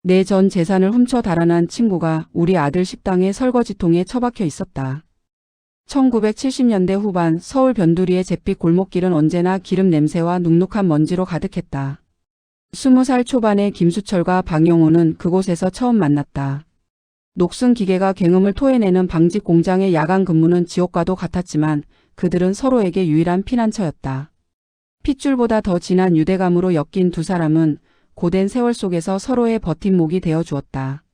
내 전 재산을 훔쳐 달아난 친구가 우리 아들 식당의 설거지통에 처박혀 있었다. 1970년대 후반 서울 변두리의 잿빛 골목길은 언제나 기름 냄새와 눅눅한 먼지로 가득했다. 20살 초반의 김수철과 박영호는 그곳에서 처음 만났다. 녹슨 기계가 굉음을 토해내는 방직 공장의 야간 근무는 지옥과도 같았지만 그들은 서로에게 유일한 피난처였다. 핏줄보다 더 진한 유대감으로 엮인 두 사람은 고된 세월 속에서 서로의 버팀목이 되어 주었다.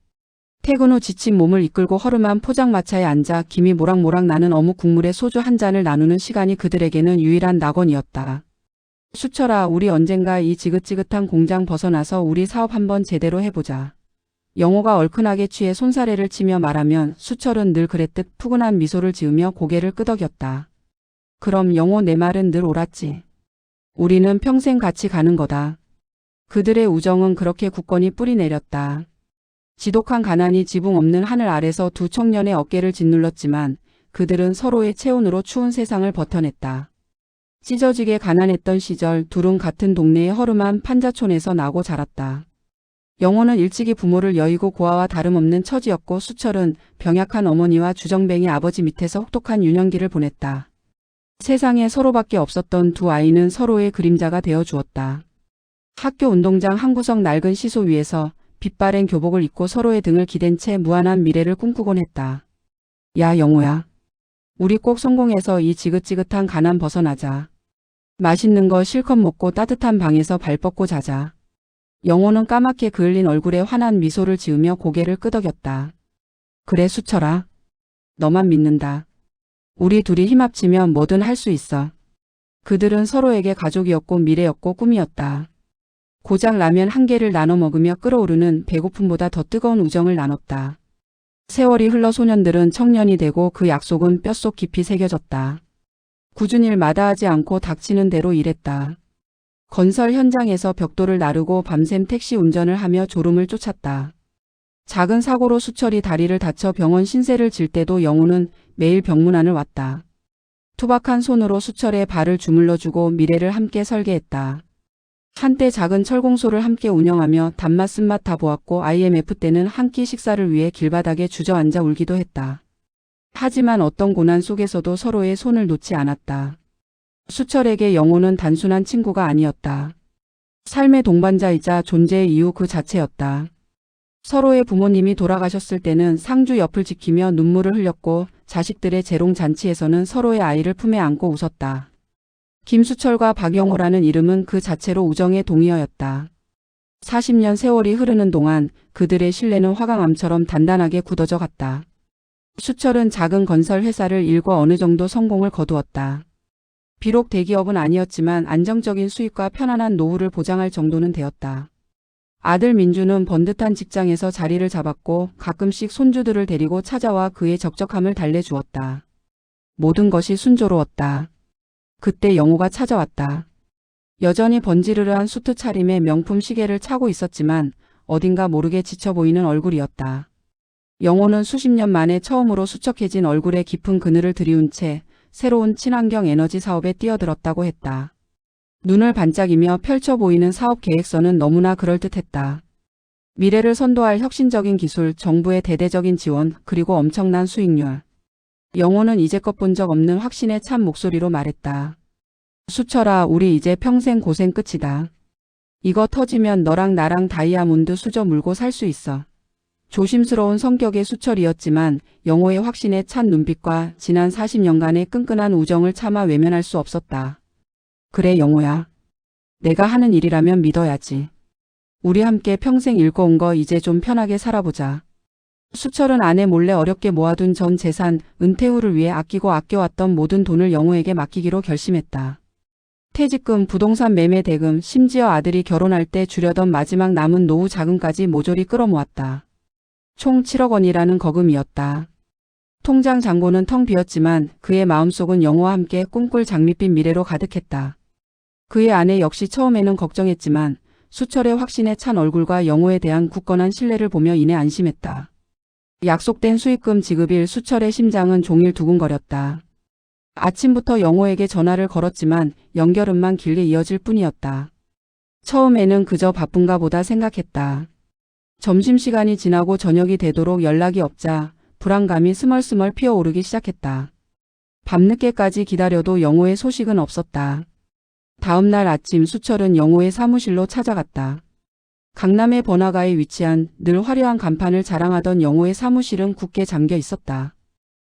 퇴근 후 지친 몸을 이끌고 허름한 포장마차에 앉아 김이 모락모락 나는 어묵 국물에 소주 한 잔을 나누는 시간이 그들에게는 유일한 낙원이었다. 수철아, 우리 언젠가 이 지긋지긋한 공장 벗어나서 우리 사업 한번 제대로 해보자. 영호가 얼큰하게 취해 손사래를 치며 말하면 수철은 늘 그랬듯 푸근한 미소를 지으며 고개를 끄덕였다. 그럼 영호, 내 말은 늘 옳았지. 우리는 평생 같이 가는 거다. 그들의 우정은 그렇게 굳건히 뿌리 내렸다. 지독한 가난이 지붕 없는 하늘 아래서 두 청년의 어깨를 짓눌렀지만 그들은 서로의 체온으로 추운 세상을 버텨냈다. 찢어지게 가난했던 시절 둘은 같은 동네의 허름한 판자촌에서 나고 자랐다. 영호는 일찍이 부모를 여의고 고아와 다름없는 처지였고 수철은 병약한 어머니와 주정뱅이 아버지 밑에서 혹독한 유년기를 보냈다. 세상에 서로밖에 없었던 두 아이는 서로의 그림자가 되어 주었다. 학교 운동장 한구석 낡은 시소 위에서 빛바랜 교복을 입고 서로의 등을 기댄 채 무한한 미래를 꿈꾸곤 했다. 야 영호야. 우리 꼭 성공해서 이 지긋지긋한 가난 벗어나자. 맛있는 거 실컷 먹고 따뜻한 방에서 발 뻗고 자자. 영호는 까맣게 그을린 얼굴에 환한 미소를 지으며 고개를 끄덕였다. 그래 수철아. 너만 믿는다. 우리 둘이 힘 합치면 뭐든 할 수 있어. 그들은 서로에게 가족이었고 미래였고 꿈이었다. 고작 라면 한 개를 나눠 먹으며 끓어오르는 배고픔보다 더 뜨거운 우정을 나눴다. 세월이 흘러 소년들은 청년이 되고 그 약속은 뼛속 깊이 새겨졌다. 굳은 일 마다하지 않고 닥치는 대로 일했다. 건설 현장에서 벽돌을 나르고 밤샘 택시 운전을 하며 졸음을 쫓았다. 작은 사고로 수철이 다리를 다쳐 병원 신세를 질 때도 영호는 매일 병문안을 왔다. 투박한 손으로 수철의 발을 주물러주고 미래를 함께 설계했다. 한때 작은 철공소를 함께 운영하며 단맛 쓴맛 다 보았고 IMF 때는 한 끼 식사를 위해 길바닥에 주저앉아 울기도 했다. 하지만 어떤 고난 속에서도 서로의 손을 놓지 않았다. 수철에게 영호는 단순한 친구가 아니었다. 삶의 동반자이자 존재의 이유 그 자체였다. 서로의 부모님이 돌아가셨을 때는 상주 옆을 지키며 눈물을 흘렸고 자식들의 재롱잔치에서는 서로의 아이를 품에 안고 웃었다. 김수철과 박영호라는 이름은 그 자체로 우정의 동의어였다. 40년 세월이 흐르는 동안 그들의 신뢰는 화강암처럼 단단하게 굳어져 갔다. 수철은 작은 건설 회사를 일궈 어느 정도 성공을 거두었다. 비록 대기업은 아니었지만 안정적인 수입과 편안한 노후를 보장할 정도는 되었다. 아들 민주는 번듯한 직장에서 자리를 잡았고 가끔씩 손주들을 데리고 찾아와 그의 적적함을 달래주었다. 모든 것이 순조로웠다. 그때 영호가 찾아왔다. 여전히 번지르르한 수트 차림에 명품 시계를 차고 있었지만 어딘가 모르게 지쳐 보이는 얼굴이었다. 영호는 수십 년 만에 처음으로 수척해진 얼굴에 깊은 그늘을 들이운 채 새로운 친환경 에너지 사업에 뛰어들었다고 했다. 눈을 반짝이며 펼쳐 보이는 사업 계획서는 너무나 그럴듯했다. 미래를 선도할 혁신적인 기술, 정부의 대대적인 지원, 그리고 엄청난 수익률. 영호는 이제껏 본 적 없는 확신에 찬 목소리로 말했다. 수철아, 우리 이제 평생 고생 끝이다. 이거 터지면 너랑 나랑 다이아몬드 수저 물고 살 수 있어. 조심스러운 성격의 수철이었지만 영호의 확신에 찬 눈빛과 지난 40년간의 끈끈한 우정을 차마 외면할 수 없었다. 그래 영호야. 내가 하는 일이라면 믿어야지. 우리 함께 평생 일궈온 거 이제 좀 편하게 살아보자. 수철은 아내 몰래 어렵게 모아둔 전 재산, 은퇴 후를 위해 아끼고 아껴왔던 모든 돈을 영호에게 맡기기로 결심했다. 퇴직금, 부동산 매매 대금, 심지어 아들이 결혼할 때 주려던 마지막 남은 노후 자금까지 모조리 끌어모았다. 총 7억 원이라는 거금이었다. 통장 잔고는 텅 비었지만 그의 마음속은 영호와 함께 꿈꿀 장밋빛 미래로 가득했다. 그의 아내 역시 처음에는 걱정했지만 수철의 확신에 찬 얼굴과 영호에 대한 굳건한 신뢰를 보며 이내 안심했다. 약속된 수익금 지급일 수철의 심장은 종일 두근거렸다. 아침부터 영호에게 전화를 걸었지만 연결음만 길게 이어질 뿐이었다. 처음에는 그저 바쁜가 보다 생각했다. 점심시간이 지나고 저녁이 되도록 연락이 없자 불안감이 스멀스멀 피어오르기 시작했다. 밤늦게까지 기다려도 영호의 소식은 없었다. 다음 날 아침 수철은 영호의 사무실로 찾아갔다. 강남의 번화가에 위치한 늘 화려한 간판을 자랑하던 영호의 사무실은 굳게 잠겨 있었다.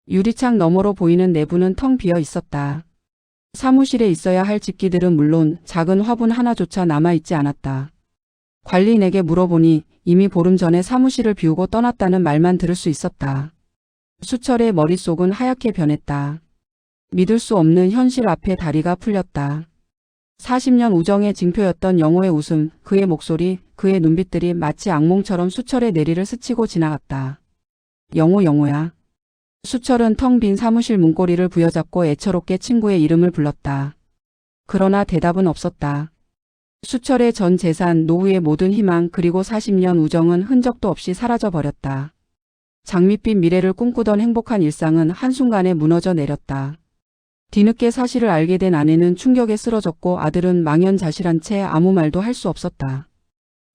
유리창 너머로 보이는 내부는 텅 비어 있었다. 사무실에 있어야 할 집기들은 물론 작은 화분 하나조차 남아있지 않았다. 관리인에게 물어보니 이미 보름 전에 사무실을 비우고 떠났다는 말만 들을 수 있었다. 수철의 머릿속은 하얗게 변했다. 믿을 수 없는 현실 앞에 다리가 풀렸다. 40년 우정의 징표였던 영호의 웃음, 그의 목소리, 그의 눈빛들이 마치 악몽처럼 수철의 내리를 스치고 지나갔다. 영호야. 수철은 텅 빈 사무실 문고리를 부여잡고 애처롭게 친구의 이름을 불렀다. 그러나 대답은 없었다. 수철의 전 재산, 노후의 모든 희망, 그리고 40년 우정은 흔적도 없이 사라져 버렸다. 장밋빛 미래를 꿈꾸던 행복한 일상은 한순간에 무너져 내렸다. 뒤늦게 사실을 알게 된 아내는 충격에 쓰러졌고 아들은 망연자실한 채 아무 말도 할 수 없었다.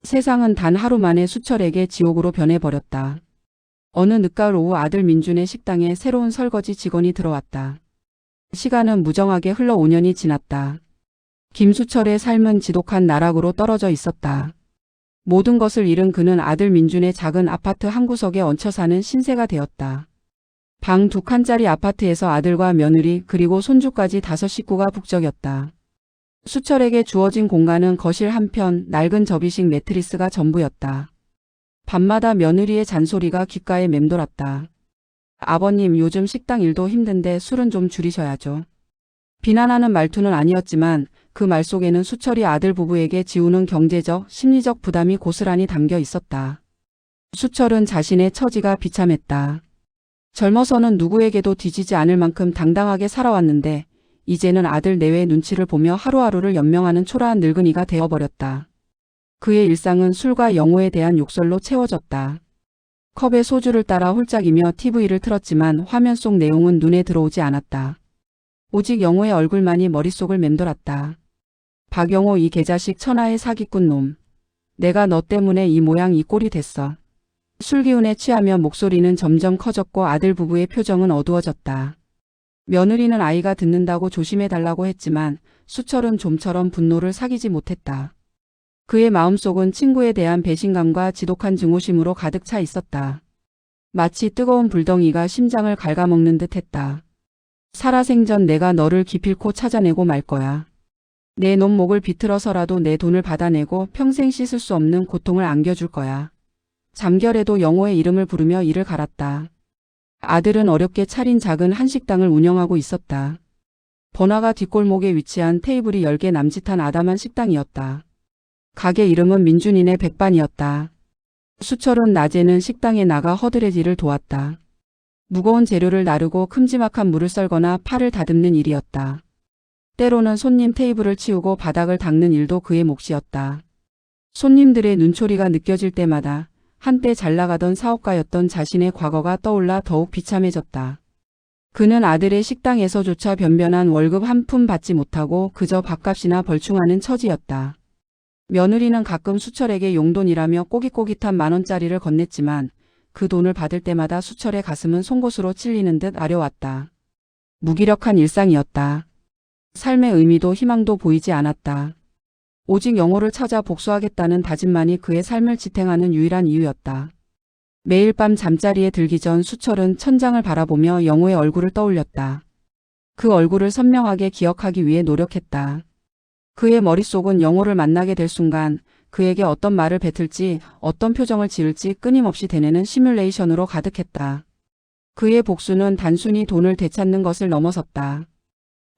세상은 단 하루 만에 수철에게 지옥으로 변해버렸다. 어느 늦가을 오후 아들 민준의 식당에 새로운 설거지 직원이 들어왔다. 시간은 무정하게 흘러 5년이 지났다. 김수철의 삶은 지독한 나락으로 떨어져 있었다. 모든 것을 잃은 그는 아들 민준의 작은 아파트 한 구석에 얹혀 사는 신세가 되었다. 방 2칸짜리 아파트에서 아들과 며느리 그리고 손주까지 5 식구가 북적였다. 수철에게 주어진 공간은 거실 한편 낡은 접이식 매트리스가 전부였다. 밤마다 며느리의 잔소리가 귓가에 맴돌았다. 아버님, 요즘 식당 일도 힘든데 술은 좀 줄이셔야죠. 비난하는 말투는 아니었지만 그 말 속에는 수철이 아들 부부에게 지우는 경제적, 심리적 부담이 고스란히 담겨 있었다. 수철은 자신의 처지가 비참했다. 젊어서는 누구에게도 뒤지지 않을 만큼 당당하게 살아왔는데 이제는 아들 내외의 눈치를 보며 하루하루를 연명하는 초라한 늙은이가 되어버렸다. 그의 일상은 술과 영호에 대한 욕설로 채워졌다. 컵에 소주를 따라 홀짝이며 TV를 틀었지만 화면 속 내용은 눈에 들어오지 않았다. 오직 영호의 얼굴만이 머릿속을 맴돌았다. 박영호, 이 개자식, 천하의 사기꾼 놈. 내가 너 때문에 이 모양 이 꼴이 됐어. 술기운에 취하며 목소리는 점점 커졌고 아들 부부의 표정은 어두워졌다. 며느리는 아이가 듣는다고 조심해달라고 했지만 수철은 좀처럼 분노를 사귀지 못했다. 그의 마음속은 친구에 대한 배신감과 지독한 증오심으로 가득 차 있었다. 마치 뜨거운 불덩이가 심장을 갉아먹는 듯 했다. 살아생전 내가 너를 기필코 찾아내고 말 거야. 내 놈목을 비틀어서라도 내 돈을 받아내고 평생 씻을 수 없는 고통을 안겨줄 거야. 잠결에도 영호의 이름을 부르며 이를 갈았다. 아들은 어렵게 차린 작은 한식당을 운영하고 있었다. 번화가 뒷골목에 위치한 테이블이 10개 남짓한 아담한 식당이었다. 가게 이름은 민준이네 백반이었다. 수철은 낮에는 식당에 나가 허드렛 일을 도왔다. 무거운 재료를 나르고 큼지막한 물을 썰거나 팔을 다듬는 일이었다. 때로는 손님 테이블을 치우고 바닥을 닦는 일도 그의 몫이었다. 손님들의 눈초리가 느껴질 때마다 한때 잘나가던 사업가였던 자신의 과거가 떠올라 더욱 비참해졌다. 그는 아들의 식당에서조차 변변한 월급 한 푼 받지 못하고 그저 밥값이나 벌충하는 처지였다. 며느리는 가끔 수철에게 용돈이라며 꼬깃꼬깃한 10,000원짜리를 건넸지만 그 돈을 받을 때마다 수철의 가슴은 송곳으로 찔리는 듯 아려왔다. 무기력한 일상이었다. 삶의 의미도 희망도 보이지 않았다. 오직 영호를 찾아 복수하겠다는 다짐만이 그의 삶을 지탱하는 유일한 이유였다. 매일 밤 잠자리에 들기 전 수철은 천장을 바라보며 영호의 얼굴을 떠올렸다. 그 얼굴을 선명하게 기억하기 위해 노력했다. 그의 머릿속은 영호를 만나게 될 순간 그에게 어떤 말을 뱉을지 어떤 표정을 지을지 끊임없이 되뇌는 시뮬레이션으로 가득했다. 그의 복수는 단순히 돈을 되찾는 것을 넘어섰다.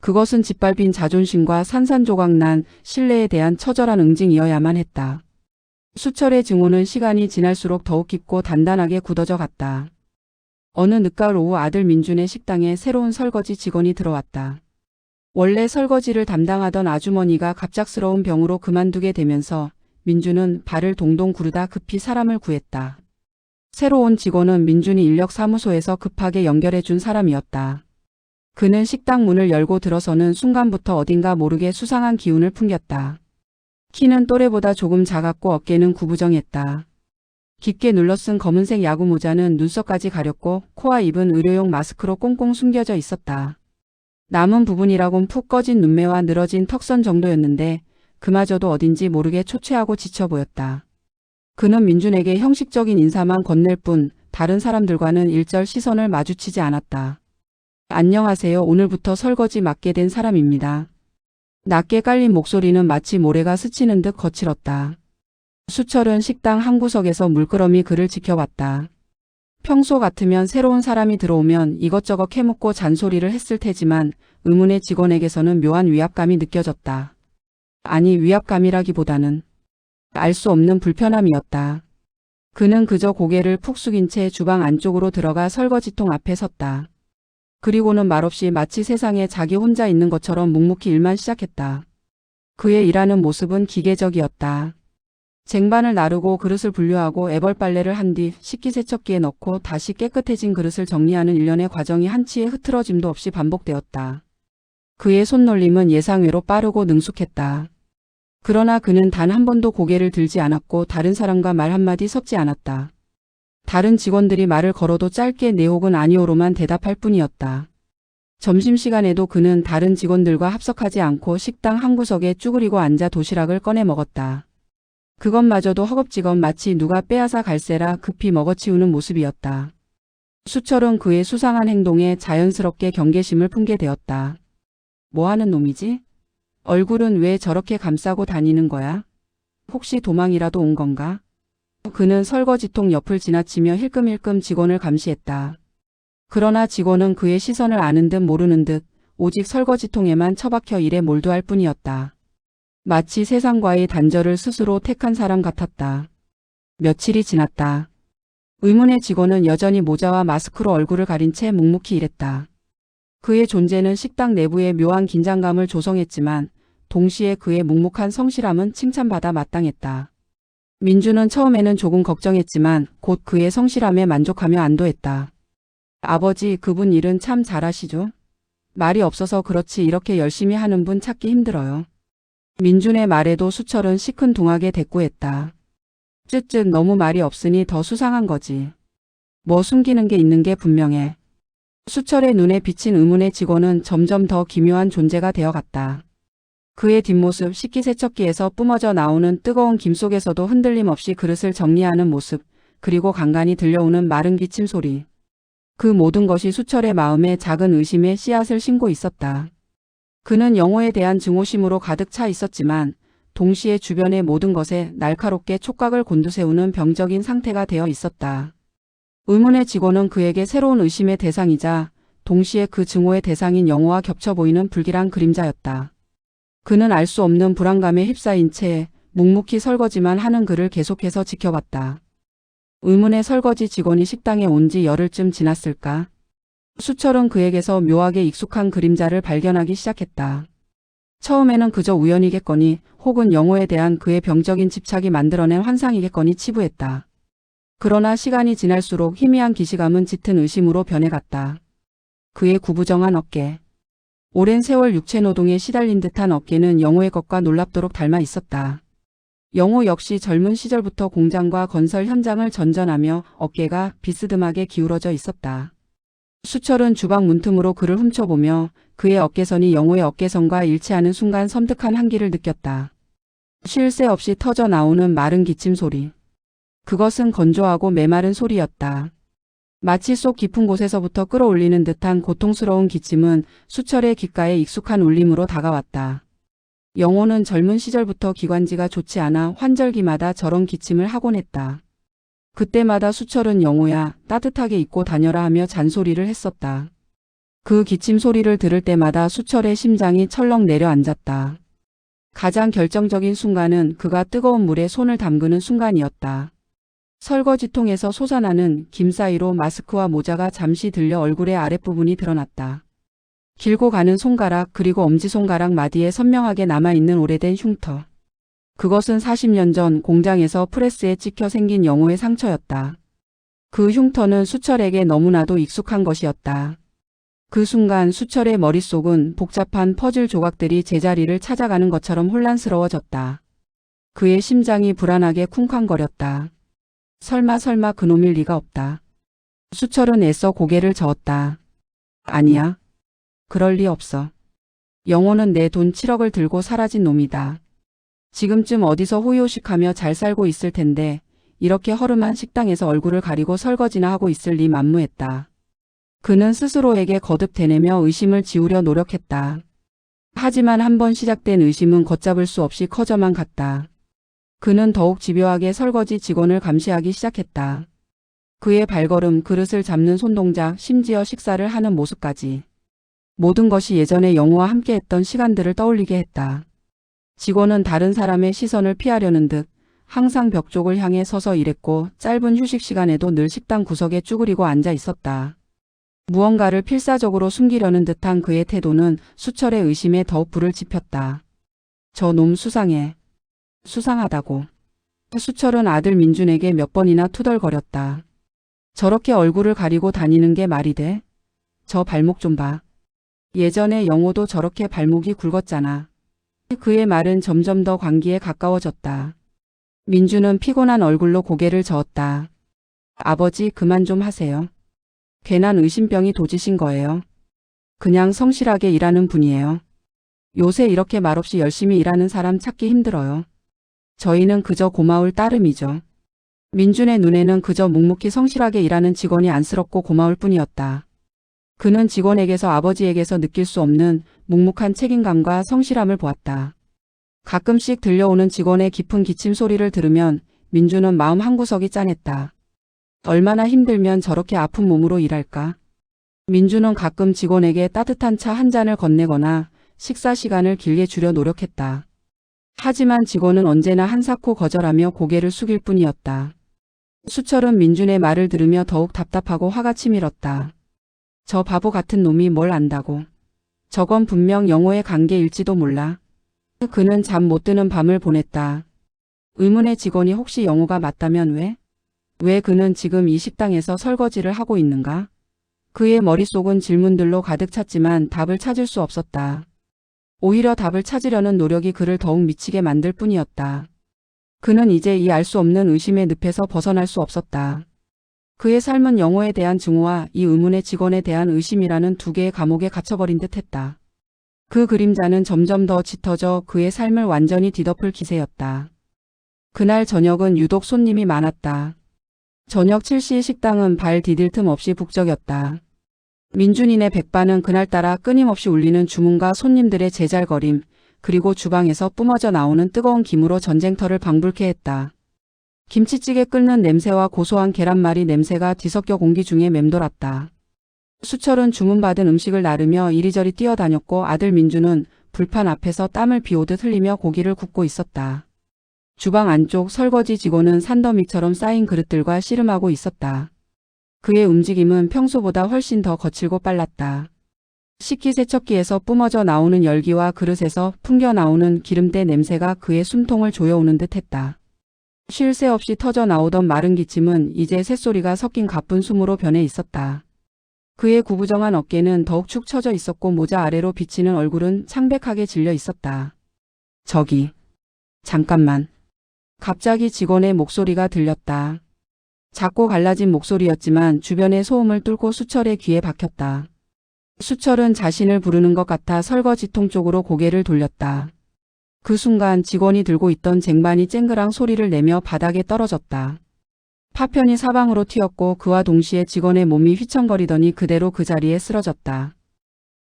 그것은 짓밟힌 자존심과 산산조각난 신뢰에 대한 처절한 응징이어야만 했다. 수철의 증오는 시간이 지날수록 더욱 깊고 단단하게 굳어져 갔다. 어느 늦가을 오후 아들 민준의 식당에 새로운 설거지 직원이 들어왔다. 원래 설거지를 담당하던 아주머니가 갑작스러운 병으로 그만두게 되면서 민준은 발을 동동 구르다 급히 사람을 구했다. 새로 온 직원은 민준이 인력사무소에서 급하게 연결해준 사람이었다. 그는 식당 문을 열고 들어서는 순간부터 어딘가 모르게 수상한 기운을 풍겼다. 키는 또래보다 조금 작았고 어깨는 구부정했다. 깊게 눌러쓴 검은색 야구 모자는 눈썹까지 가렸고 코와 입은 의료용 마스크로 꽁꽁 숨겨져 있었다. 남은 부분이라곤 푹 꺼진 눈매와 늘어진 턱선 정도였는데 그마저도 어딘지 모르게 초췌하고 지쳐 보였다. 그는 민준에게 형식적인 인사만 건넬 뿐 다른 사람들과는 일절 시선을 마주치지 않았다. 안녕하세요. 오늘부터 설거지 맡게 된 사람입니다. 낮게 깔린 목소리는 마치 모래가 스치는 듯 거칠었다. 수철은 식당 한 구석에서 물끄러미 그를 지켜봤다. 평소 같으면 새로운 사람이 들어오면 이것저것 캐묻고 잔소리를 했을 테지만 의문의 직원에게서는 묘한 위압감이 느껴졌다. 아니, 위압감이라기보다는 알 수 없는 불편함이었다. 그는 그저 고개를 푹 숙인 채 주방 안쪽으로 들어가 설거지통 앞에 섰다. 그리고는 말없이 마치 세상에 자기 혼자 있는 것처럼 묵묵히 일만 시작했다. 그의 일하는 모습은 기계적이었다. 쟁반을 나르고 그릇을 분류하고 애벌 빨래를 한 뒤 식기세척기에 넣고 다시 깨끗해진 그릇을 정리하는 일련의 과정이 한치의 흐트러짐도 없이 반복되었다. 그의 손놀림은 예상외로 빠르고 능숙했다. 그러나 그는 단 한 번도 고개를 들지 않았고 다른 사람과 말 한마디 섞지 않았다. 다른 직원들이 말을 걸어도 짧게 네 혹은 아니오로만 대답할 뿐이었다. 점심시간에도 그는 다른 직원들과 합석하지 않고 식당 한 구석에 쭈그리고 앉아 도시락을 꺼내 먹었다. 그것마저도 허겁지겁 마치 누가 빼앗아 갈세라 급히 먹어치우는 모습이었다. 수철은 그의 수상한 행동에 자연스럽게 경계심을 품게 되었다. 뭐 하는 놈이지? 얼굴은 왜 저렇게 감싸고 다니는 거야? 혹시 도망이라도 온 건가? 그는 설거지통 옆을 지나치며 힐끔힐끔 직원을 감시했다. 그러나 직원은 그의 시선을 아는 듯 모르는 듯 오직 설거지통에만 처박혀 일에 몰두할 뿐이었다. 마치 세상과의 단절을 스스로 택한 사람 같았다. 며칠이 지났다. 의문의 직원은 여전히 모자와 마스크로 얼굴을 가린 채 묵묵히 일했다. 그의 존재는 식당 내부에 묘한 긴장감을 조성했지만 동시에 그의 묵묵한 성실함은 칭찬받아 마땅했다. 민주는 처음에는 조금 걱정했지만 곧 그의 성실함에 만족하며 안도했다. 아버지, 그분 일은 참 잘하시죠? 말이 없어서 그렇지 이렇게 열심히 하는 분 찾기 힘들어요. 민준의 말에도 수철은 시큰둥하게 대꾸했다. 쯧쯧, 너무 말이 없으니 더 수상한 거지. 뭐 숨기는 게 있는 게 분명해. 수철의 눈에 비친 의문의 직원은 점점 더 기묘한 존재가 되어갔다. 그의 뒷모습, 식기세척기에서 뿜어져 나오는 뜨거운 김 속에서도 흔들림 없이 그릇을 정리하는 모습, 그리고 간간히 들려오는 마른 기침 소리. 그 모든 것이 수철의 마음에 작은 의심의 씨앗을 심고 있었다. 그는 영호에 대한 증오심으로 가득 차 있었지만 동시에 주변의 모든 것에 날카롭게 촉각을 곤두세우는 병적인 상태가 되어 있었다. 의문의 직원은 그에게 새로운 의심의 대상이자 동시에 그 증오의 대상인 영호와 겹쳐 보이는 불길한 그림자였다. 그는 알 수 없는 불안감에 휩싸인 채 묵묵히 설거지만 하는 그를 계속해서 지켜봤다. 의문의 설거지 직원이 식당에 온 지 열흘쯤 지났을까? 수철은 그에게서 묘하게 익숙한 그림자를 발견하기 시작했다. 처음에는 그저 우연이겠거니 혹은 영호에 대한 그의 병적인 집착이 만들어낸 환상이겠거니 치부했다. 그러나 시간이 지날수록 희미한 기시감은 짙은 의심으로 변해갔다. 그의 구부정한 어깨. 오랜 세월 육체노동에 시달린 듯한 어깨는 영호의 것과 놀랍도록 닮아 있었다. 영호 역시 젊은 시절부터 공장과 건설 현장을 전전하며 어깨가 비스듬하게 기울어져 있었다. 수철은 주방 문틈으로 그를 훔쳐보며 그의 어깨선이 영호의 어깨선과 일치하는 순간 섬뜩한 한기를 느꼈다. 쉴 새 없이 터져 나오는 마른 기침 소리. 그것은 건조하고 메마른 소리였다. 마치 속 깊은 곳에서부터 끌어올리는 듯한 고통스러운 기침은 수철의 귓가에 익숙한 울림으로 다가왔다. 영호는 젊은 시절부터 기관지가 좋지 않아 환절기마다 저런 기침을 하곤 했다. 그때마다 수철은 영호야, 따뜻하게 입고 다녀라 하며 잔소리를 했었다. 그 기침 소리를 들을 때마다 수철의 심장이 철렁 내려앉았다. 가장 결정적인 순간은 그가 뜨거운 물에 손을 담그는 순간이었다. 설거지통에서 솟아나는 김 사이로 마스크와 모자가 잠시 들려 얼굴의 아랫부분이 드러났다. 길고 가는 손가락 그리고 엄지손가락 마디에 선명하게 남아있는 오래된 흉터. 그것은 40년 전 공장에서 프레스에 찍혀 생긴 영호의 상처였다. 그 흉터는 수철에게 너무나도 익숙한 것이었다. 그 순간 수철의 머릿속은 복잡한 퍼즐 조각들이 제자리를 찾아가는 것처럼 혼란스러워졌다. 그의 심장이 불안하게 쿵쾅거렸다. 설마 그놈일 리가 없다. 수철은 애써 고개를 저었다. 아니야. 그럴 리 없어. 영호는 내 돈 7억을 들고 사라진 놈이다. 지금쯤 어디서 호의호식하며 잘 살고 있을 텐데 이렇게 허름한 식당에서 얼굴을 가리고 설거지나 하고 있을 리 만무했다. 그는 스스로에게 거듭 되뇌며 의심을 지우려 노력했다. 하지만 한번 시작된 의심은 걷잡을 수 없이 커져만 갔다. 그는 더욱 집요하게 설거지 직원을 감시하기 시작했다. 그의 발걸음, 그릇을 잡는 손동작, 심지어 식사를 하는 모습까지. 모든 것이 예전에 영호와 함께했던 시간들을 떠올리게 했다. 직원은 다른 사람의 시선을 피하려는 듯 항상 벽 쪽을 향해 서서 일했고 짧은 휴식 시간에도 늘 식당 구석에 쭈그리고 앉아 있었다. 무언가를 필사적으로 숨기려는 듯한 그의 태도는 수철의 의심에 더욱 불을 지폈다. 저 놈 수상해. 수상하다고. 수철은 아들 민준에게 몇 번이나 투덜거렸다. 저렇게 얼굴을 가리고 다니는 게 말이 돼? 저 발목 좀 봐. 예전에 영호도 저렇게 발목이 굵었잖아. 그의 말은 점점 더 광기에 가까워졌다. 민준은 피곤한 얼굴로 고개를 저었다. 아버지, 그만 좀 하세요. 괜한 의심병이 도지신 거예요. 그냥 성실하게 일하는 분이에요. 요새 이렇게 말없이 열심히 일하는 사람 찾기 힘들어요. 저희는 그저 고마울 따름이죠. 민준의 눈에는 그저 묵묵히 성실하게 일하는 직원이 안쓰럽고 고마울 뿐이었다. 그는 직원에게서 아버지에게서 느낄 수 없는 묵묵한 책임감과 성실함을 보았다. 가끔씩 들려오는 직원의 깊은 기침 소리를 들으면 민준은 마음 한구석이 짠했다. 얼마나 힘들면 저렇게 아픈 몸으로 일할까? 민준은 가끔 직원에게 따뜻한 차 한 잔을 건네거나 식사 시간을 길게 주려 노력했다. 하지만 직원은 언제나 한사코 거절하며 고개를 숙일 뿐이었다. 수철은 민준의 말을 들으며 더욱 답답하고 화가 치밀었다. 저 바보 같은 놈이 뭘 안다고. 저건 분명 영호의 관계일지도 몰라. 그는 잠 못 드는 밤을 보냈다. 의문의 직원이 혹시 영호가 맞다면 왜? 왜 그는 지금 이 식당에서 설거지를 하고 있는가? 그의 머릿속은 질문들로 가득 찼지만 답을 찾을 수 없었다. 오히려 답을 찾으려는 노력이 그를 더욱 미치게 만들 뿐이었다. 그는 이제 이 알 수 없는 의심의 늪에서 벗어날 수 없었다. 그의 삶은 영호에 대한 증오와 이 의문의 직원에 대한 의심이라는 두 개의 감옥에 갇혀버린 듯했다. 그 그림자는 점점 더 짙어져 그의 삶을 완전히 뒤덮을 기세였다. 그날 저녁은 유독 손님이 많았다. 저녁 7시 식당은 발 디딜 틈 없이 북적였다. 민준이네 백반은 그날따라 끊임없이 울리는 주문과 손님들의 제잘거림, 그리고 주방에서 뿜어져 나오는 뜨거운 김으로 전쟁터를 방불케 했다. 김치찌개 끓는 냄새와 고소한 계란말이 냄새가 뒤섞여 공기 중에 맴돌았다. 수철은 주문받은 음식을 나르며 이리저리 뛰어다녔고 아들 민준은 불판 앞에서 땀을 비오듯 흘리며 고기를 굽고 있었다. 주방 안쪽 설거지 직원은 산더미처럼 쌓인 그릇들과 씨름하고 있었다. 그의 움직임은 평소보다 훨씬 더 거칠고 빨랐다. 식기세척기에서 뿜어져 나오는 열기와 그릇에서 풍겨 나오는 기름때 냄새가 그의 숨통을 조여오는 듯했다. 쉴 새 없이 터져 나오던 마른 기침은 이제 새소리가 섞인 가쁜 숨으로 변해 있었다. 그의 구부정한 어깨는 더욱 축 처져 있었고 모자 아래로 비치는 얼굴은 창백하게 질려 있었다. 저기, 잠깐만. 갑자기 직원의 목소리가 들렸다. 작고 갈라진 목소리였지만 주변의 소음을 뚫고 수철의 귀에 박혔다. 수철은 자신을 부르는 것 같아 설거지통 쪽으로 고개를 돌렸다. 그 순간 직원이 들고 있던 쟁반이 쨍그랑 소리를 내며 바닥에 떨어졌다. 파편이 사방으로 튀었고 그와 동시에 직원의 몸이 휘청거리더니 그대로 그 자리에 쓰러졌다.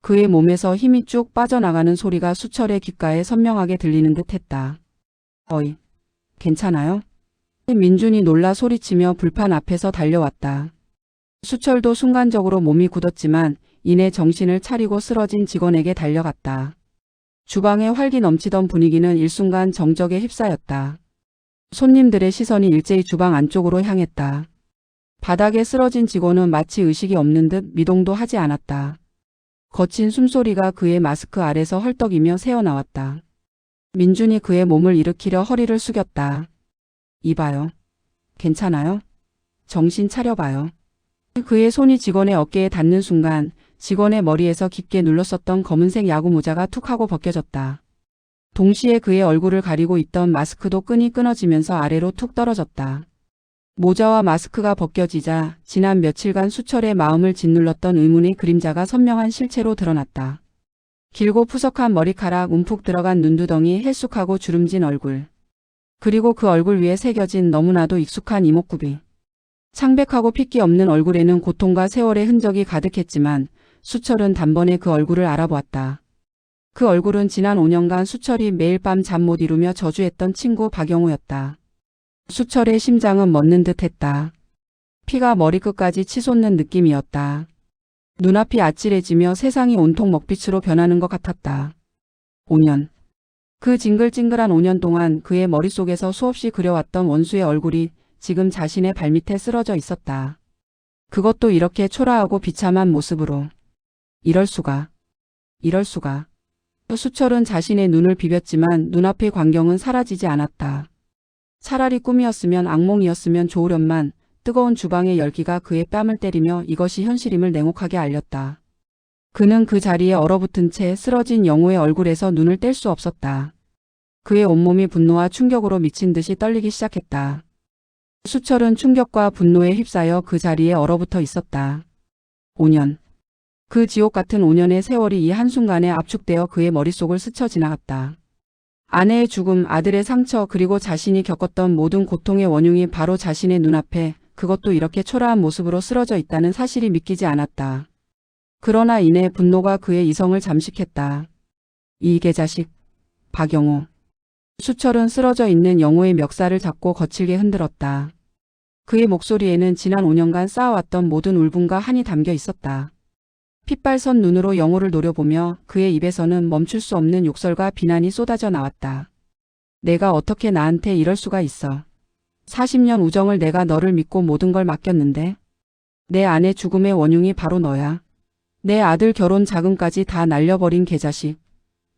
그의 몸에서 힘이 쭉 빠져나가는 소리가 수철의 귓가에 선명하게 들리는 듯했다. 어이, 괜찮아요? 민준이 놀라 소리치며 불판 앞에서 달려왔다. 수철도 순간적으로 몸이 굳었지만 이내 정신을 차리고 쓰러진 직원에게 달려갔다. 주방에 활기 넘치던 분위기는 일순간 정적에 휩싸였다. 손님들의 시선이 일제히 주방 안쪽으로 향했다. 바닥에 쓰러진 직원은 마치 의식이 없는 듯 미동도 하지 않았다. 거친 숨소리가 그의 마스크 아래서 헐떡이며 새어나왔다. 민준이 그의 몸을 일으키려 허리를 숙였다. 이봐요. 괜찮아요? 정신 차려봐요. 그의 손이 직원의 어깨에 닿는 순간 직원의 머리에서 깊게 눌렀었던 검은색 야구 모자가 툭 하고 벗겨졌다. 동시에 그의 얼굴을 가리고 있던 마스크도 끈이 끊어지면서 아래로 툭 떨어졌다. 모자와 마스크가 벗겨지자 지난 며칠간 수철의 마음을 짓눌렀던 의문의 그림자가 선명한 실체로 드러났다. 길고 푸석한 머리카락, 움푹 들어간 눈두덩이, 헬쑥하고 주름진 얼굴. 그리고 그 얼굴 위에 새겨진 너무나도 익숙한 이목구비. 창백하고 핏기 없는 얼굴에는 고통과 세월의 흔적이 가득했지만 수철은 단번에 그 얼굴을 알아보았다. 그 얼굴은 지난 5년간 수철이 매일 밤 잠 못 이루며 저주했던 친구 박영호였다. 수철의 심장은 멎는 듯 했다. 피가 머리끝까지 치솟는 느낌이었다. 눈앞이 아찔해지며 세상이 온통 먹빛으로 변하는 것 같았다. 5년. 그 징글징글한 5년 동안 그의 머릿속에서 수없이 그려왔던 원수의 얼굴이 지금 자신의 발밑에 쓰러져 있었다. 그것도 이렇게 초라하고 비참한 모습으로. 이럴 수가. 수철은 자신의 눈을 비볐지만 눈앞의 광경은 사라지지 않았다. 차라리 꿈이었으면 악몽이었으면 좋으련만 뜨거운 주방의 열기가 그의 뺨을 때리며 이것이 현실임을 냉혹하게 알렸다. 그는 그 자리에 얼어붙은 채 쓰러진 영호의 얼굴에서 눈을 뗄 수 없었다. 그의 온몸이 분노와 충격으로 미친 듯이 떨리기 시작했다. 수철은 충격과 분노에 휩싸여 그 자리에 얼어붙어 있었다. 5년. 그 지옥 같은 5년의 세월이 이 한순간에 압축되어 그의 머릿속을 스쳐 지나갔다. 아내의 죽음, 아들의 상처, 그리고 자신이 겪었던 모든 고통의 원흉이 바로 자신의 눈앞에, 그것도 이렇게 초라한 모습으로 쓰러져 있다는 사실이 믿기지 않았다. 그러나 이내 분노가 그의 이성을 잠식했다. 이 개자식, 박영호. 수철은 쓰러져 있는 영호의 멱살을 잡고 거칠게 흔들었다. 그의 목소리에는 지난 5년간 쌓아왔던 모든 울분과 한이 담겨 있었다. 핏발선 눈으로 영호를 노려보며 그의 입에서는 멈출 수 없는 욕설과 비난이 쏟아져 나왔다. 내가 어떻게 나한테 이럴 수가 있어. 40년 우정을 내가 너를 믿고 모든 걸 맡겼는데. 내 아내 죽음의 원흉이 바로 너야. 내 아들 결혼 자금까지 다 날려버린 개자식.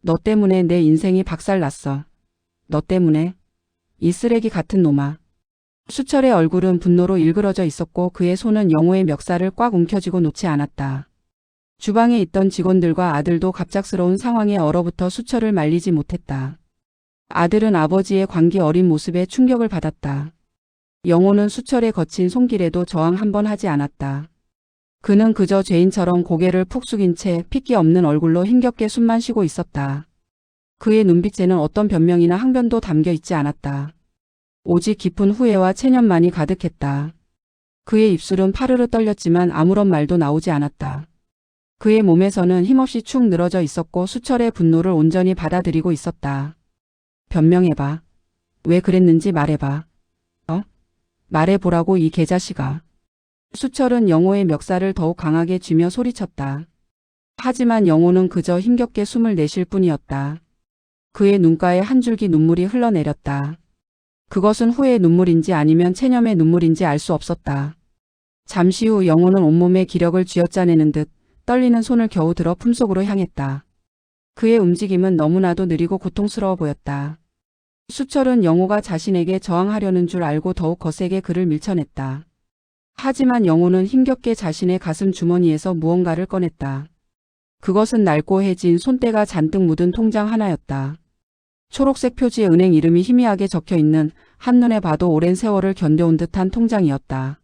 너 때문에 내 인생이 박살났어. 너 때문에. 이 쓰레기 같은 놈아. 수철의 얼굴은 분노로 일그러져 있었고 그의 손은 영호의 멱살을 꽉 움켜쥐고 놓지 않았다. 주방에 있던 직원들과 아들도 갑작스러운 상황에 얼어붙어 수철을 말리지 못했다. 아들은 아버지의 광기 어린 모습에 충격을 받았다. 영호는 수철의 거친 손길에도 저항 한 번 하지 않았다. 그는 그저 죄인처럼 고개를 푹 숙인 채 핏기 없는 얼굴로 힘겹게 숨만 쉬고 있었다. 그의 눈빛에는 어떤 변명이나 항변도 담겨 있지 않았다. 오직 깊은 후회와 체념만이 가득했다. 그의 입술은 파르르 떨렸지만 아무런 말도 나오지 않았다. 그의 몸에서는 힘없이 축 늘어져 있었고 수철의 분노를 온전히 받아들이고 있었다. 변명해봐. 왜 그랬는지 말해봐. 말해보라고 이 개자식아. 수철은 영호의 멱살을 더욱 강하게 쥐며 소리쳤다. 하지만 영호는 그저 힘겹게 숨을 내쉴 뿐이었다. 그의 눈가에 한 줄기 눈물이 흘러내렸다. 그것은 후회의 눈물인지 아니면 체념의 눈물인지 알 수 없었다. 잠시 후 영호는 온몸에 기력을 쥐어짜내는 듯 떨리는 손을 겨우 들어 품속으로 향했다. 그의 움직임은 너무나도 느리고 고통스러워 보였다. 수철은 영호가 자신에게 저항하려는 줄 알고 더욱 거세게 그를 밀쳐냈다. 하지만 영호는 힘겹게 자신의 가슴 주머니에서 무언가를 꺼냈다. 그것은 낡고 해진 손때가 잔뜩 묻은 통장 하나였다. 초록색 표지에 은행 이름이 희미하게 적혀있는 한눈에 봐도 오랜 세월을 견뎌온 듯한 통장이었다.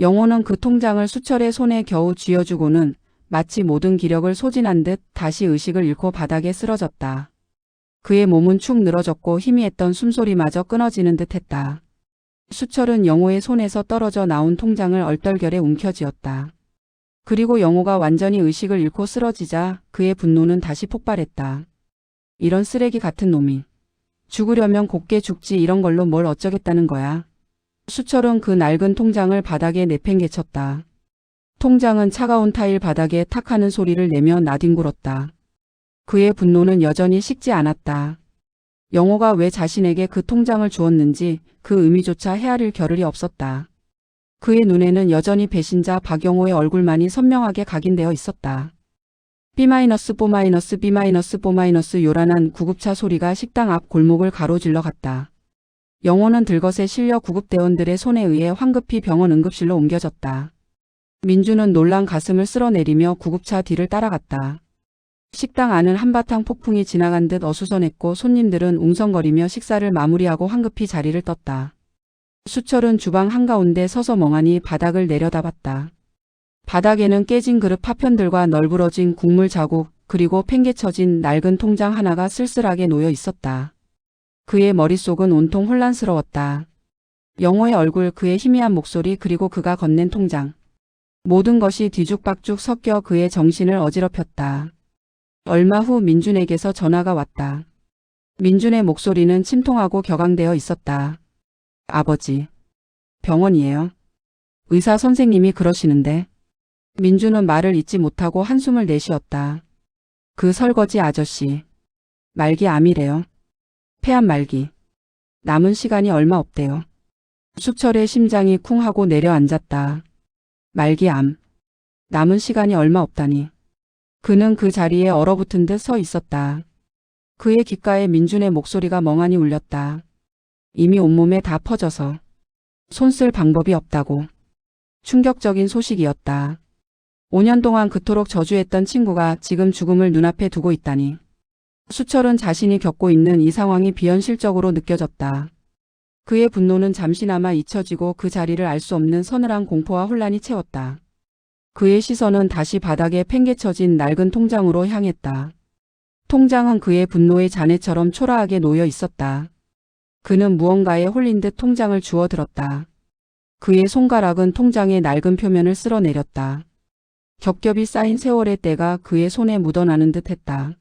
영호는 그 통장을 수철의 손에 겨우 쥐어주고는 마치 모든 기력을 소진한 듯 다시 의식을 잃고 바닥에 쓰러졌다. 그의 몸은 축 늘어졌고 희미했던 숨소리마저 끊어지는 듯 했다. 수철은 영호의 손에서 떨어져 나온 통장을 얼떨결에 움켜쥐었다. 그리고 영호가 완전히 의식을 잃고 쓰러지자 그의 분노는 다시 폭발했다. 이런 쓰레기 같은 놈이. 죽으려면 곱게 죽지 이런 걸로 뭘 어쩌겠다는 거야. 수철은 그 낡은 통장을 바닥에 내팽개쳤다. 통장은 차가운 타일 바닥에 탁 하는 소리를 내며 나뒹굴었다. 그의 분노는 여전히 식지 않았다. 영호가 왜 자신에게 그 통장을 주었는지 그 의미조차 헤아릴 겨를이 없었다. 그의 눈에는 여전히 배신자 박영호의 얼굴만이 선명하게 각인되어 있었다. B-4-B-B-4 요란한 구급차 소리가 식당 앞 골목을 가로질러 갔다. 영호는 들것에 실려 구급대원들의 손에 의해 황급히 병원 응급실로 옮겨졌다. 민주는 놀란 가슴을 쓸어내리며 구급차 뒤를 따라갔다. 식당 안은 한바탕 폭풍이 지나간 듯 어수선했고 손님들은 웅성거리며 식사를 마무리하고 황급히 자리를 떴다. 수철은 주방 한가운데 서서 멍하니 바닥을 내려다봤다. 바닥에는 깨진 그릇 파편들과 널브러진 국물 자국, 그리고 팽개쳐진 낡은 통장 하나가 쓸쓸하게 놓여 있었다. 그의 머릿속은 온통 혼란스러웠다. 영호의 얼굴, 그의 희미한 목소리, 그리고 그가 건넨 통장. 모든 것이 뒤죽박죽 섞여 그의 정신을 어지럽혔다. 얼마 후 민준에게서 전화가 왔다. 민준의 목소리는 침통하고 격앙되어 있었다. 아버지. 병원이에요. 의사 선생님이 그러시는데. 민준은 말을 잇지 못하고 한숨을 내쉬었다. 그 설거지 아저씨. 말기암이래요. 폐암 말기. 남은 시간이 얼마 없대요. 수철의 심장이 쿵 하고 내려앉았다. 말기암. 남은 시간이 얼마 없다니. 그는 그 자리에 얼어붙은 듯 서 있었다. 그의 귓가에 민준의 목소리가 멍하니 울렸다. 이미 온몸에 다 퍼져서. 손 쓸 방법이 없다고. 충격적인 소식이었다. 5년 동안 그토록 저주했던 친구가 지금 죽음을 눈앞에 두고 있다니. 수철은 자신이 겪고 있는 이 상황이 비현실적으로 느껴졌다. 그의 분노는 잠시나마 잊혀지고 그 자리를 알 수 없는 서늘한 공포와 혼란이 채웠다. 그의 시선은 다시 바닥에 팽개쳐진 낡은 통장으로 향했다. 통장은 그의 분노의 잔해처럼 초라하게 놓여 있었다. 그는 무언가에 홀린 듯 통장을 주워들었다. 그의 손가락은 통장의 낡은 표면을 쓸어내렸다. 겹겹이 쌓인 세월의 때가 그의 손에 묻어나는 듯 했다.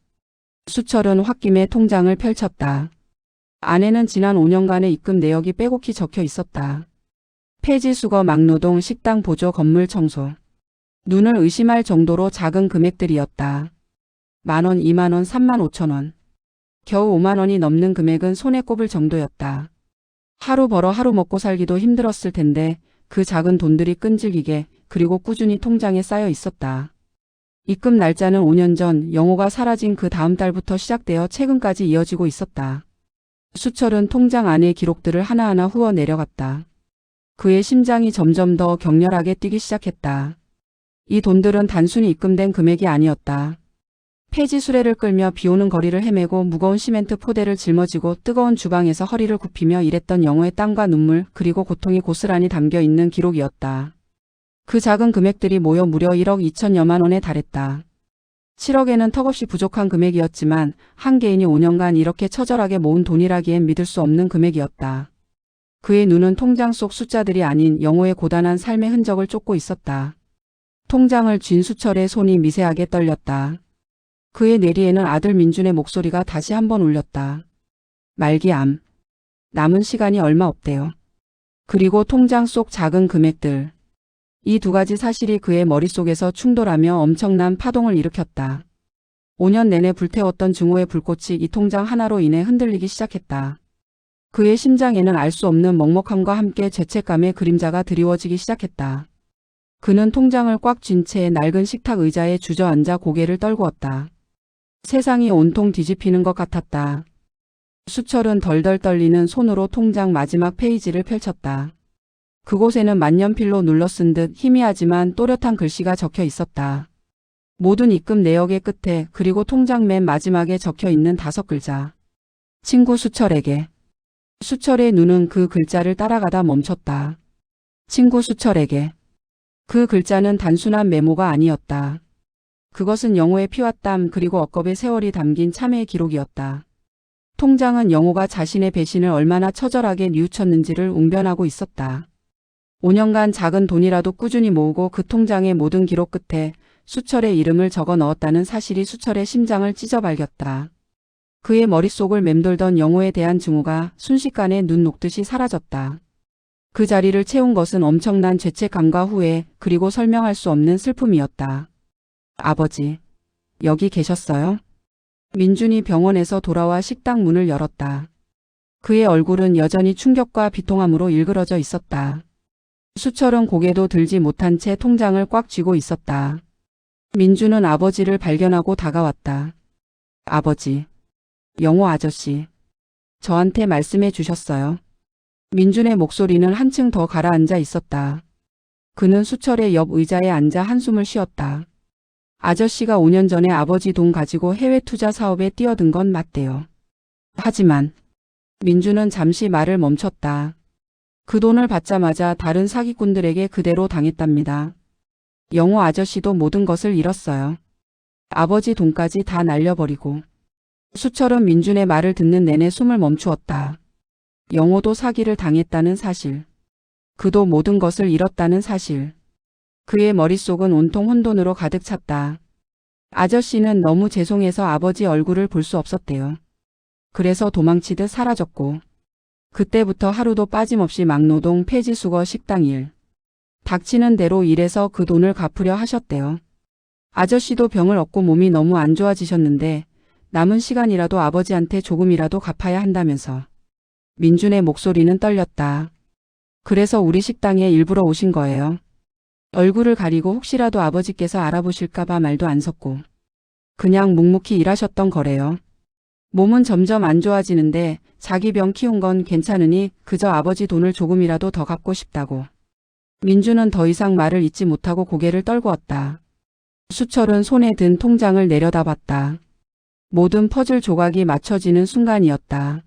수철은 홧김에 통장을 펼쳤다. 안에는 지난 5년간의 입금 내역이 빼곡히 적혀 있었다. 폐지 수거 막노동 식당 보조 건물 청소. 눈을 의심할 정도로 작은 금액들이었다. 10,000원, 20,000원, 35,000원. 겨우 50,000원이 넘는 금액은 손에 꼽을 정도였다. 하루 벌어 하루 먹고 살기도 힘들었을 텐데 그 작은 돈들이 끈질기게 그리고 꾸준히 통장에 쌓여 있었다. 입금 날짜는 5년 전 영호가 사라진 그 다음 달부터 시작되어 최근까지 이어지고 있었다. 수철은 통장 안의 기록들을 하나하나 후워 내려갔다. 그의 심장이 점점 더 격렬하게 뛰기 시작했다. 이 돈들은 단순히 입금된 금액이 아니었다. 폐지 수레를 끌며 비오는 거리를 헤매고 무거운 시멘트 포대를 짊어지고 뜨거운 주방에서 허리를 굽히며 일했던 영호의 땀과 눈물 그리고 고통이 고스란히 담겨 있는 기록이었다. 그 작은 금액들이 모여 무려 1억 2천여만 원에 달했다. 7억에는 턱없이 부족한 금액이었지만 한 개인이 5년간 이렇게 처절하게 모은 돈이라기엔 믿을 수 없는 금액이었다. 그의 눈은 통장 속 숫자들이 아닌 영호의 고단한 삶의 흔적을 쫓고 있었다. 통장을 쥔 수철의 손이 미세하게 떨렸다. 그의 뇌리에는 아들 민준의 목소리가 다시 한번 울렸다. 말기암. 남은 시간이 얼마 없대요. 그리고 통장 속 작은 금액들. 이 두 가지 사실이 그의 머릿속에서 충돌하며 엄청난 파동을 일으켰다. 5년 내내 불태웠던 증오의 불꽃이 이 통장 하나로 인해 흔들리기 시작했다. 그의 심장에는 알 수 없는 먹먹함과 함께 죄책감의 그림자가 드리워지기 시작했다. 그는 통장을 꽉 쥔 채 낡은 식탁 의자에 주저앉아 고개를 떨구었다. 세상이 온통 뒤집히는 것 같았다. 수철은 덜덜 떨리는 손으로 통장 마지막 페이지를 펼쳤다. 그곳에는 만년필로 눌러쓴 듯 희미하지만 또렷한 글씨가 적혀 있었다. 모든 입금 내역의 끝에 그리고 통장 맨 마지막에 적혀 있는 5글자. 친구 수철에게. 수철의 눈은 그 글자를 따라가다 멈췄다. 친구 수철에게. 그 글자는 단순한 메모가 아니었다. 그것은 영호의 피와 땀 그리고 억겁의 세월이 담긴 참회의 기록이었다. 통장은 영호가 자신의 배신을 얼마나 처절하게 뉘우쳤는지를 웅변하고 있었다. 5년간 작은 돈이라도 꾸준히 모으고 그 통장의 모든 기록 끝에 수철의 이름을 적어 넣었다는 사실이 수철의 심장을 찢어 발겼다. 그의 머릿속을 맴돌던 영호에 대한 증오가 순식간에 눈 녹듯이 사라졌다. 그 자리를 채운 것은 엄청난 죄책감과 후회 그리고 설명할 수 없는 슬픔이었다. 아버지, 여기 계셨어요? 민준이 병원에서 돌아와 식당 문을 열었다. 그의 얼굴은 여전히 충격과 비통함으로 일그러져 있었다. 수철은 고개도 들지 못한 채 통장을 꽉 쥐고 있었다. 민준은 아버지를 발견하고 다가왔다. 아버지, 영호 아저씨, 저한테 말씀해 주셨어요. 민준의 목소리는 한층 더 가라앉아 있었다. 그는 수철의 옆 의자에 앉아 한숨을 쉬었다. 아저씨가 5년 전에 아버지 돈 가지고 해외 투자 사업에 뛰어든 건 맞대요. 하지만 민준은 잠시 말을 멈췄다. 그 돈을 받자마자 다른 사기꾼들에게 그대로 당했답니다. 영호 아저씨도 모든 것을 잃었어요. 아버지 돈까지 다 날려버리고. 수철은 민준의 말을 듣는 내내 숨을 멈추었다. 영호도 사기를 당했다는 사실. 그도 모든 것을 잃었다는 사실. 그의 머릿속은 온통 혼돈으로 가득 찼다. 아저씨는 너무 죄송해서 아버지 얼굴을 볼 수 없었대요. 그래서 도망치듯 사라졌고. 그때부터 하루도 빠짐없이 막노동, 폐지수거, 식당 일. 닥치는 대로 일해서 그 돈을 갚으려 하셨대요. 아저씨도 병을 얻고 몸이 너무 안 좋아지셨는데 남은 시간이라도 아버지한테 조금이라도 갚아야 한다면서. 민준의 목소리는 떨렸다. 그래서 우리 식당에 일부러 오신 거예요. 얼굴을 가리고 혹시라도 아버지께서 알아보실까봐 말도 안 섞고. 그냥 묵묵히 일하셨던 거래요. 몸은 점점 안 좋아지는데 자기 병 키운 건 괜찮으니 그저 아버지 돈을 조금이라도 더 갚고 싶다고. 민준은 더 이상 말을 잇지 못하고 고개를 떨구었다. 수철은 손에 든 통장을 내려다봤다. 모든 퍼즐 조각이 맞춰지는 순간이었다.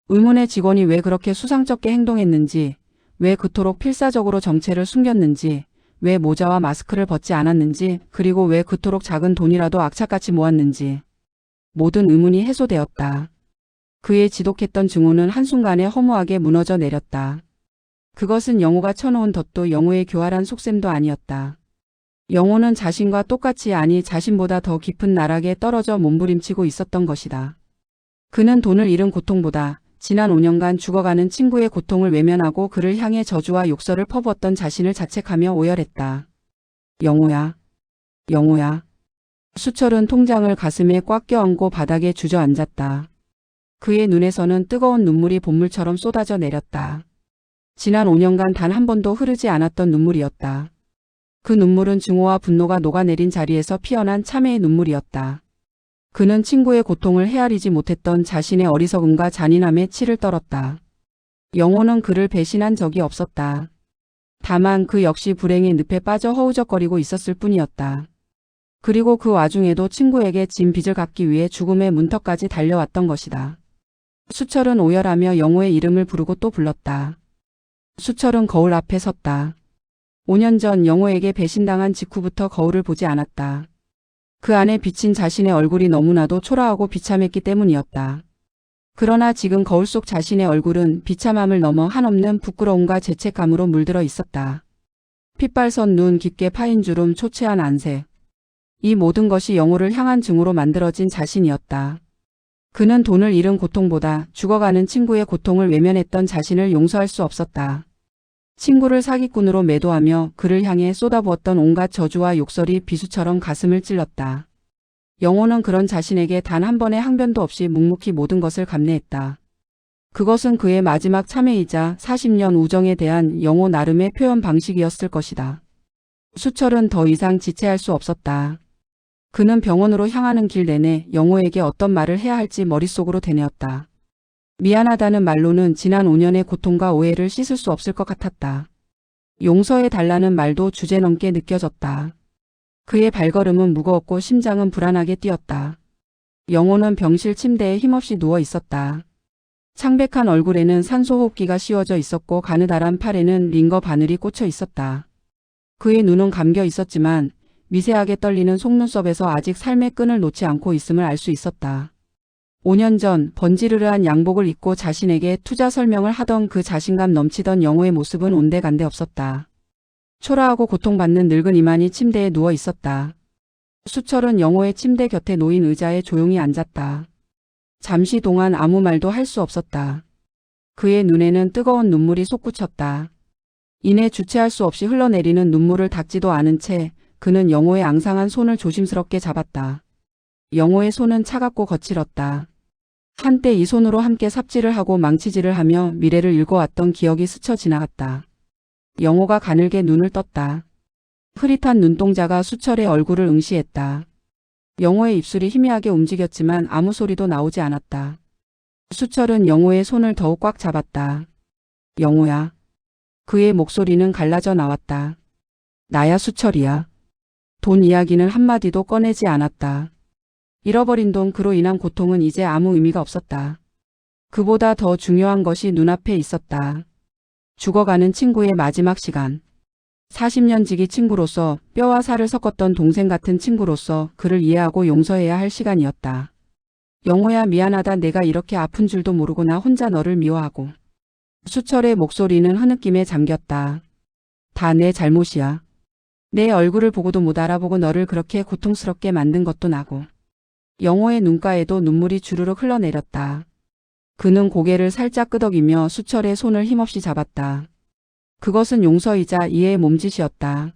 의문의 직원이 왜 그렇게 수상쩍게 행동했는지, 왜 그토록 필사적으로 정체를 숨겼는지, 왜 모자와 마스크를 벗지 않았는지, 그리고 왜 그토록 작은 돈이라도 악착같이 모았는지. 모든 의문이 해소되었다. 그의 지독했던 증오는 한순간에 허무하게 무너져 내렸다. 그것은 영호가 쳐놓은 덫도 영호의 교활한 속셈도 아니었다. 영호는 자신과 똑같이 아니 자신보다 더 깊은 나락에 떨어져 몸부림치고 있었던 것이다. 그는 돈을 잃은 고통보다 지난 5년간 죽어가는 친구의 고통을 외면하고 그를 향해 저주와 욕설을 퍼부었던 자신을 자책하며 오열했다. 영호야. 영호야. 수철은 통장을 가슴에 꽉 껴안고 바닥에 주저앉았다. 그의 눈에서는 뜨거운 눈물이 본물처럼 쏟아져 내렸다. 지난 5년간 단 한 번도 흐르지 않았던 눈물이었다. 그 눈물은 증오와 분노가 녹아내린 자리에서 피어난 참회의 눈물이었다. 그는 친구의 고통을 헤아리지 못했던 자신의 어리석음과 잔인함에 치를 떨었다. 영호는 그를 배신한 적이 없었다. 다만 그 역시 불행의 늪에 빠져 허우적거리고 있었을 뿐이었다. 그리고 그 와중에도 친구에게 진 빚을 갚기 위해 죽음의 문턱까지 달려왔던 것이다. 수철은 오열하며 영호의 이름을 부르고 또 불렀다. 수철은 거울 앞에 섰다. 5년 전 영호에게 배신당한 직후부터 거울을 보지 않았다. 그 안에 비친 자신의 얼굴이 너무나도 초라하고 비참했기 때문이었다. 그러나 지금 거울 속 자신의 얼굴은 비참함을 넘어 한없는 부끄러움과 죄책감으로 물들어 있었다. 핏발선 눈, 깊게 파인 주름, 초췌한 안색. 이 모든 것이 영호를 향한 증오로 만들어진 자신이었다. 그는 돈을 잃은 고통보다 죽어가는 친구의 고통을 외면했던 자신을 용서할 수 없었다. 친구를 사기꾼으로 매도하며 그를 향해 쏟아부었던 온갖 저주와 욕설이 비수처럼 가슴을 찔렀다. 영호는 그런 자신에게 단 한 번의 항변도 없이 묵묵히 모든 것을 감내했다. 그것은 그의 마지막 참회이자 40년 우정에 대한 영호 나름의 표현 방식이었을 것이다. 수철은 더 이상 지체할 수 없었다. 그는 병원으로 향하는 길 내내 영호에게 어떤 말을 해야 할지 머릿속으로 되뇌었다. 미안하다는 말로는 지난 5년의 고통과 오해를 씻을 수 없을 것 같았다. 용서해달라는 말도 주제넘게 느껴졌다. 그의 발걸음은 무거웠고 심장은 불안하게 뛰었다. 영호는 병실 침대에 힘없이 누워 있었다. 창백한 얼굴에는 산소호흡기가 씌워져 있었고 가느다란 팔에는 링거 바늘이 꽂혀 있었다. 그의 눈은 감겨 있었지만 미세하게 떨리는 속눈썹에서 아직 삶의 끈을 놓지 않고 있음을 알 수 있었다. 5년 전 번지르르한 양복을 입고 자신에게 투자 설명을 하던 그 자신감 넘치던 영호의 모습은 온데간데 없었다. 초라하고 고통받는 늙은 이만희 침대에 누워 있었다. 수철은 영호의 침대 곁에 놓인 의자에 조용히 앉았다. 잠시 동안 아무 말도 할 수 없었다. 그의 눈에는 뜨거운 눈물이 솟구쳤다. 이내 주체할 수 없이 흘러내리는 눈물을 닦지도 않은 채 그는 영호의 앙상한 손을 조심스럽게 잡았다. 영호의 손은 차갑고 거칠었다. 한때 이 손으로 함께 삽질을 하고 망치질을 하며 미래를 읽어왔던 기억이 스쳐 지나갔다. 영호가 가늘게 눈을 떴다. 흐릿한 눈동자가 수철의 얼굴을 응시했다. 영호의 입술이 희미하게 움직였지만 아무 소리도 나오지 않았다. 수철은 영호의 손을 더욱 꽉 잡았다. 영호야. 그의 목소리는 갈라져 나왔다. 나야 수철이야. 돈 이야기는 한마디도 꺼내지 않았다. 잃어버린 돈 그로 인한 고통은 이제 아무 의미가 없었다. 그보다 더 중요한 것이 눈앞에 있었다. 죽어가는 친구의 마지막 시간. 40년 지기 친구로서 뼈와 살을 섞었던 동생 같은 친구로서 그를 이해하고 용서해야 할 시간이었다. 영호야 미안하다. 내가 이렇게 아픈 줄도 모르고 나 혼자 너를 미워하고. 수철의 목소리는 흐느낌에 잠겼다. 다 내 잘못이야. 내 얼굴을 보고도 못 알아보고 너를 그렇게 고통스럽게 만든 것도 나고. 영호의 눈가에도 눈물이 주르륵 흘러내렸다. 그는 고개를 살짝 끄덕이며 수철의 손을 힘없이 잡았다. 그것은 용서이자 이해의 몸짓이었다.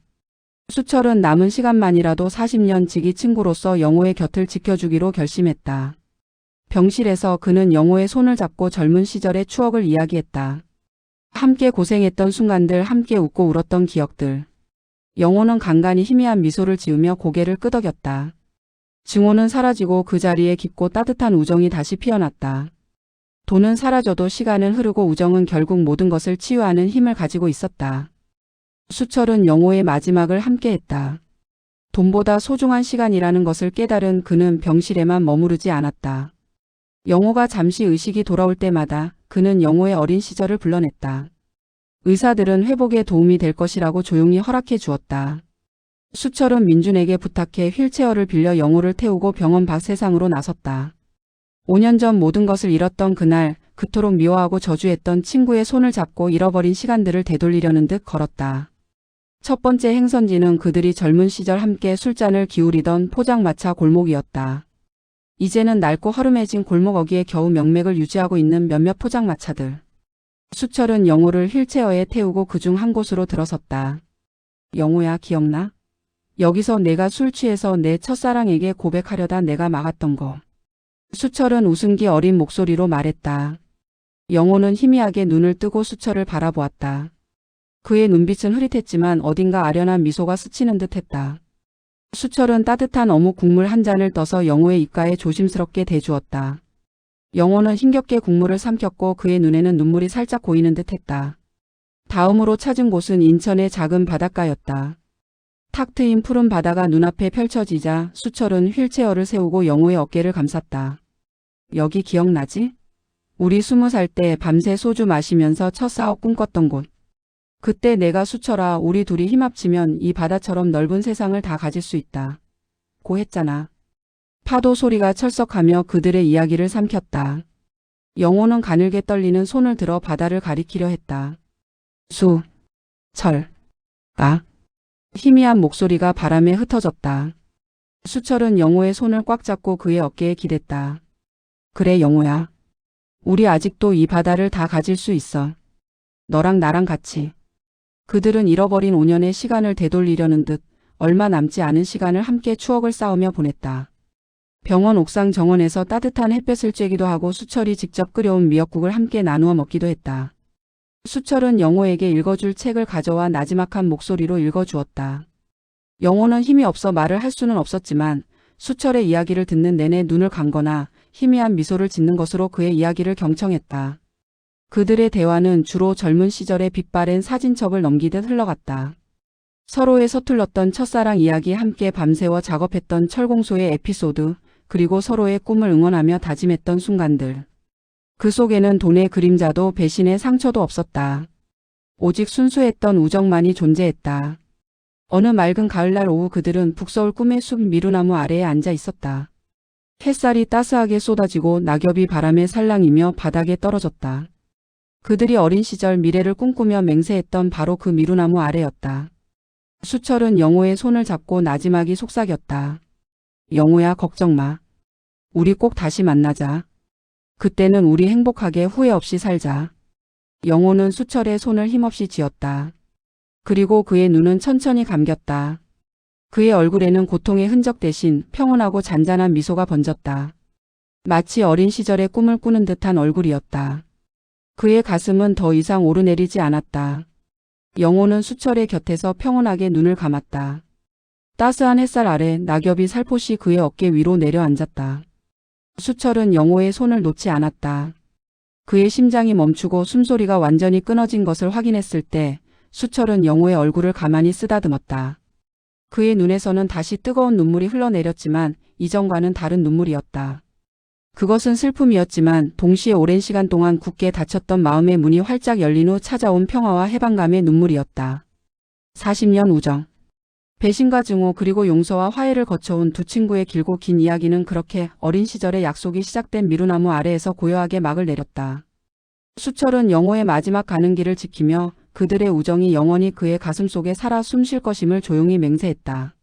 수철은 남은 시간만이라도 40년 지기 친구로서 영호의 곁을 지켜주기로 결심했다. 병실에서 그는 영호의 손을 잡고 젊은 시절의 추억을 이야기했다. 함께 고생했던 순간들, 함께 웃고 울었던 기억들. 영호는 간간히 희미한 미소를 지으며 고개를 끄덕였다. 증오는 사라지고 그 자리에 깊고 따뜻한 우정이 다시 피어났다. 돈은 사라져도 시간은 흐르고 우정은 결국 모든 것을 치유하는 힘을 가지고 있었다. 수철은 영호의 마지막을 함께했다. 돈보다 소중한 시간이라는 것을 깨달은 그는 병실에만 머무르지 않았다. 영호가 잠시 의식이 돌아올 때마다 그는 영호의 어린 시절을 불러냈다. 의사들은 회복에 도움이 될 것이라고 조용히 허락해 주었다. 수철은 민준에게 부탁해 휠체어를 빌려 영호를 태우고 병원 밖 세상으로 나섰다. 5년 전 모든 것을 잃었던 그날, 그토록 미워하고 저주했던 친구의 손을 잡고 잃어버린 시간들을 되돌리려는 듯 걸었다. 첫 번째 행선지는 그들이 젊은 시절 함께 술잔을 기울이던 포장마차 골목이었다. 이제는 낡고 허름해진 골목 어귀에 겨우 명맥을 유지하고 있는 몇몇 포장마차들. 수철은 영호를 휠체어에 태우고 그중 한 곳으로 들어섰다. 영호야, 기억나? 여기서 내가 술 취해서 내 첫사랑에게 고백하려다 내가 막았던 거. 수철은 웃음기 어린 목소리로 말했다. 영호는 희미하게 눈을 뜨고 수철을 바라보았다. 그의 눈빛은 흐릿했지만 어딘가 아련한 미소가 스치는 듯했다. 수철은 따뜻한 어묵 국물 한 잔을 떠서 영호의 입가에 조심스럽게 대주었다. 영호는 힘겹게 국물을 삼켰고 그의 눈에는 눈물이 살짝 고이는 듯했다. 다음으로 찾은 곳은 인천의 작은 바닷가였다. 탁 트인 푸른 바다가 눈앞에 펼쳐지자 수철은 휠체어를 세우고 영호의 어깨를 감쌌다. 여기 기억나지? 우리 20살 때 밤새 소주 마시면서 첫 사업 꿈꿨던 곳. 그때 내가 수철아, 우리 둘이 힘 합치면 이 바다처럼 넓은 세상을 다 가질 수 있다. 고 했잖아. 파도 소리가 철썩하며 그들의 이야기를 삼켰다. 영호는 가늘게 떨리는 손을 들어 바다를 가리키려 했다. 철. 희미한 목소리가 바람에 흩어졌다. 수철은 영호의 손을 꽉 잡고 그의 어깨에 기댔다. 그래 영호야. 우리 아직도 이 바다를 다 가질 수 있어. 너랑 나랑 같이. 그들은 잃어버린 5년의 시간을 되돌리려는 듯 얼마 남지 않은 시간을 함께 추억을 쌓으며 보냈다. 병원 옥상 정원에서 따뜻한 햇볕을 쬐기도 하고 수철이 직접 끓여온 미역국을 함께 나누어 먹기도 했다. 수철은 영호에게 읽어줄 책을 가져와 나지막한 목소리로 읽어주었다. 영호는 힘이 없어 말을 할 수는 없었지만 수철의 이야기를 듣는 내내 눈을 감거나 희미한 미소를 짓는 것으로 그의 이야기를 경청했다. 그들의 대화는 주로 젊은 시절의 빛바랜 사진첩을 넘기듯 흘러갔다. 서로의 서툴렀던 첫사랑 이야기, 함께 밤새워 작업했던 철공소의 에피소드, 그리고 서로의 꿈을 응원하며 다짐했던 순간들. 그 속에는 돈의 그림자도 배신의 상처도 없었다. 오직 순수했던 우정만이 존재했다. 어느 맑은 가을날 오후 그들은 북서울 꿈의 숲 미루나무 아래에 앉아 있었다. 햇살이 따스하게 쏟아지고 낙엽이 바람에 살랑이며 바닥에 떨어졌다. 그들이 어린 시절 미래를 꿈꾸며 맹세했던 바로 그 미루나무 아래였다. 수철은 영호의 손을 잡고 나지막이 속삭였다. 영호야, 걱정 마. 우리 꼭 다시 만나자. 그때는 우리 행복하게 후회 없이 살자. 영호는 수철의 손을 힘없이 쥐었다. 그리고 그의 눈은 천천히 감겼다. 그의 얼굴에는 고통의 흔적 대신 평온하고 잔잔한 미소가 번졌다. 마치 어린 시절의 꿈을 꾸는 듯한 얼굴이었다. 그의 가슴은 더 이상 오르내리지 않았다. 영호는 수철의 곁에서 평온하게 눈을 감았다. 따스한 햇살 아래 낙엽이 살포시 그의 어깨 위로 내려앉았다. 수철은 영호의 손을 놓지 않았다. 그의 심장이 멈추고 숨소리가 완전히 끊어진 것을 확인했을 때 수철은 영호의 얼굴을 가만히 쓰다듬었다. 그의 눈에서는 다시 뜨거운 눈물이 흘러내렸지만 이전과는 다른 눈물이었다. 그것은 슬픔이었지만 동시에 오랜 시간 동안 굳게 닫혔던 마음의 문이 활짝 열린 후 찾아온 평화와 해방감의 눈물이었다. 40년 우정. 배신과 증오 그리고 용서와 화해를 거쳐온 두 친구의 길고 긴 이야기는 그렇게 어린 시절의 약속이 시작된 미루나무 아래에서 고요하게 막을 내렸다. 수철은 영호의 마지막 가는 길을 지키며 그들의 우정이 영원히 그의 가슴 속에 살아 숨쉴 것임을 조용히 맹세했다.